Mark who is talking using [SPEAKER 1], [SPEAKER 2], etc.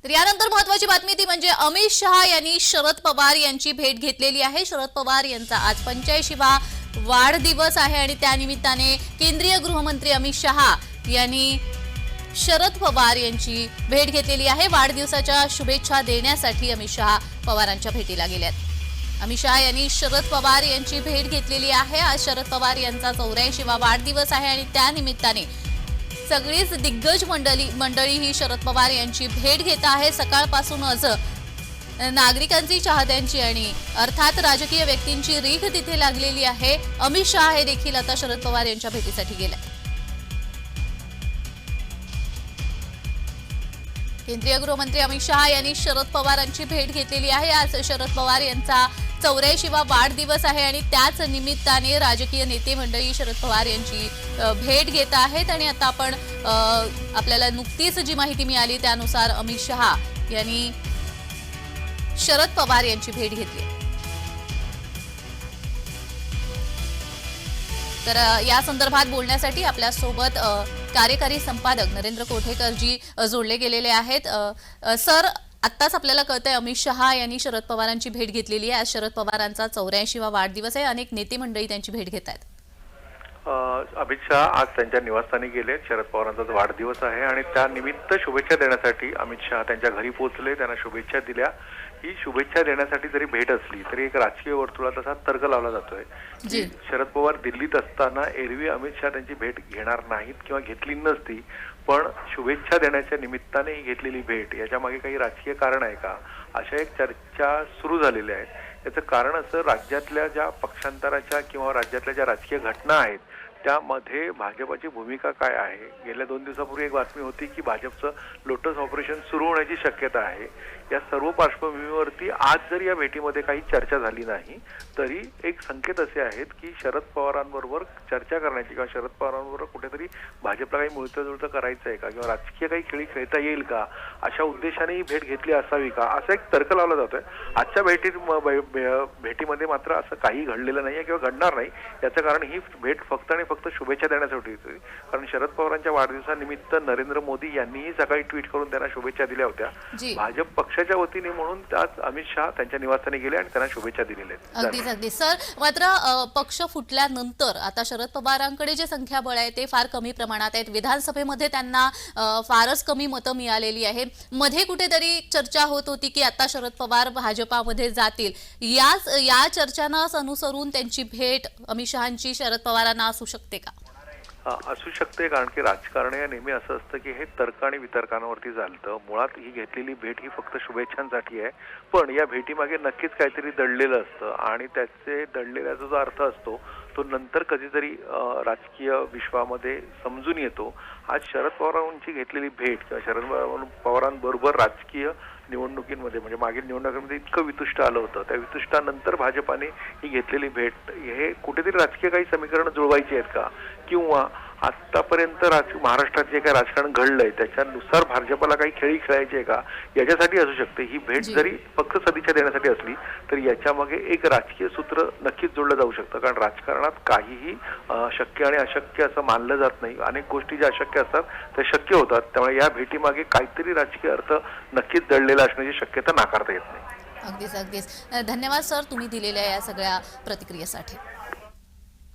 [SPEAKER 1] तर यानंतर महत्त्वाची बातमी ती म्हणजे अमित शहा यांनी शरद पवार यांची भेट घेतलेली आहे। शरद पवार यांचा आज 85वा वाढदिवस आहे आणि त्यानिमित्ताने केंद्रीय गृहमंत्री अमित शहा यांनी शरद पवार यांची भेट घेतलेली आहे। वाढदिवसाच्या शुभेच्छा देण्यासाठी अमित शहा पवारांच्या भेटीला गेलेत। अमित शहा यांनी शरद पवार यांची भेट घेतलेली आहे। आज शरद पवार यांचा 84वा वाढदिवस आहे आणि त्यानिमित्ताने सगळीच दिग्गज मंडळी ही शरद पवार यांची भेट घेत आहे। सकाळपासूनच नागरिकांची, चाहत्यांची आणि अर्थात राजकीय व्यक्तींची रीघ तिथे लागलेली आहे। अमित शहा हे देखील आता शरद पवार यांच्या भेटीसाठी गेले। केंद्रीय गृहमंत्री अमित शहा यांनी शरद पवारांची भेट घेतलेली आहे। आज शरद पवार यांचा 84वा वाढदिवस आहे आणि त्याच निमित्ताने राजकीय नेते मंडळी शरद पवार यांची भेट घेत आहेत। आणि आता आपण आपल्याला नुकतीच जी माहिती मिळाली त्यानुसार अमित शहा यांनी शरद पवार यांची भेट घेतली। तर या संदर्भात बोलण्यासाठी आपल्या सोबत कार्यकारी संपादक नरेंद्र कोठेकर जी जोडले गेलेले आहेत। सर, आत्ताच आपल्याला कळतंय अमित शहा यांनी शरद पवारांची भेट घेतलेली आहे। आज शरद पवारांचा 84वा वाढदिवस आहे। अनेक नेते मंडळी त्यांची भेट घेत आहेत।
[SPEAKER 2] अमित शहा आज त्यांच्या निवासस्थानी गेले। शरद पवारांचा वाढदिवस आहे आणि त्या निमित्त शुभेच्छा देण्यासाठी अमित शहा त्यांच्या घरी पोहोचले, त्यांना शुभेच्छा दिल्या। ही शुभेच्छा देण्यासाठी जरी भेट असली तरी एक राजकीय वर्तुळात असा तर्क लावला जातोय की शरद पवार दिल्लीत असताना एरवी अमित शहा त्यांची भेट घेणार नाहीत किंवा घेतली नसती, पण शुभेच्छा देण्याच्या निमित्ताने ही घेतलेली भेट याच्या मागे काही राजकीय कारण आहे का, अशा एक चर्चा सुरू झालेल्या आहेत। याचं कारण असं, राज्यातल्या ज्या पक्षांतराच्या किंवा राज्यातल्या ज्या राजकीय घटना आहेत त्यामध्ये भाजपची भूमिका काय आहे। गेल्या 2 दिवसापूर्वी एक बातमी होती की भाजपचं लोटस ऑपरेशन सुरू होण्याची शक्यता आहे। या सर्व पार्श्वभूमीवरती आज जरी या भेटीमध्ये काही चर्चा झाली नाही तरी एक संकेत असे आहेत की शरद पवारांबरोबर चर्चा करण्याची किंवा शरद पवारांबरोबर कुठेतरी भाजपला काही मिळतं जुळतं करायचं आहे का किंवा राजकीय काही खेळी खेळता येईल का, अशा उद्देशाने ही भेट घेतली असावी का, असा एक तर्क लावला जातोय। आजच्या भेटीमध्ये मात्र असं काही घडलेलं नाहीये किंवा घडणार नाही। याचं कारण ही भेट फक्त आणि फक्त शुभेच्छा देण्यासाठी होती। कारण शरद पवारांच्या वाढदिवसानिमित्त नरेंद्र मोदी यांनीही सकाळी ट्विट करून त्यांना शुभेच्छा दिल्या होत्या भाजप पक्षाच्या वतीने, म्हणून त्यात अमित शहा त्यांच्या निवासस्थानी गेले आणि त्यांना शुभेच्छा दिलेल्या आहेत।
[SPEAKER 1] अगदीच अगदी सर, मात्र पक्ष फुटल्यानंतर आता शरद पवारांकडे जे संख्याबळ आहे ते फार कमी प्रमाणात आहेत। विधानसभेमध्ये त्यांना फारच कमी मतं मिळालेली आहे। मध्ये कुठेतरी चर्चा होत होती की आता शरद पवार भाजपामध्ये जातील। या चर्चांना अनुसरून त्यांची भेट अमित शहांची शरद पवारांना असू शकते का?
[SPEAKER 2] असू शकते, कारण की राजकारण या नेहमी असं असतं की हे तर्क आणि वितर्कांवरती चालतं। मुळात ही घेतलेली भेट ही फक्त शुभेच्छांसाठी आहे, पण या भेटीमागे नक्कीच काहीतरी दडलेलं असतं आणि त्याचे दडलेल्याचा जो अर्थ असतो तो नंतर कधीतरी राजकीय विश्वामध्ये समजून येतो। आज शरद पवारांची घेतलेली भेट किंवा शरद पवारांबरोबर राजकीय निवडणुकीमध्ये म्हणजे मागील निवडणुकीमध्ये इतकं वितुष्ट आलं होतं, त्या वितुष्टानंतर भाजपाने ही घेतलेली भेट हे कुठेतरी राजकीय काही समीकरण जुळवायची आहेत का, किंवा आतापर्यंत महाराष्ट्रात जे काही राजकारण घडलंय त्याच्यानुसार भाजपला काही खेळी खेळायची आहे का, याच्यासाठी असू शकते। ही भेट जरी फक्त सदिच्छा देण्यासाठी असली तरी याच्यामागे एक राजकीय सूत्र नक्कीच जोडलं जाऊ शकतं। कारण राजकारणात काहीही शक्य आणि अशक्य असं मानलं जात नाही। अनेक गोष्टी ज्या अशक्य असतात त्या शक्य होतात, त्यामुळे या भेटीमागे काहीतरी राजकीय अर्थ नक्कीच दडलेला असण्याची शक्यता नाकारता येत नाही।
[SPEAKER 1] अगदीच अगदीच धन्यवाद सर, तुम्ही दिलेल्या या सगळ्या प्रतिक्रियेसाठी।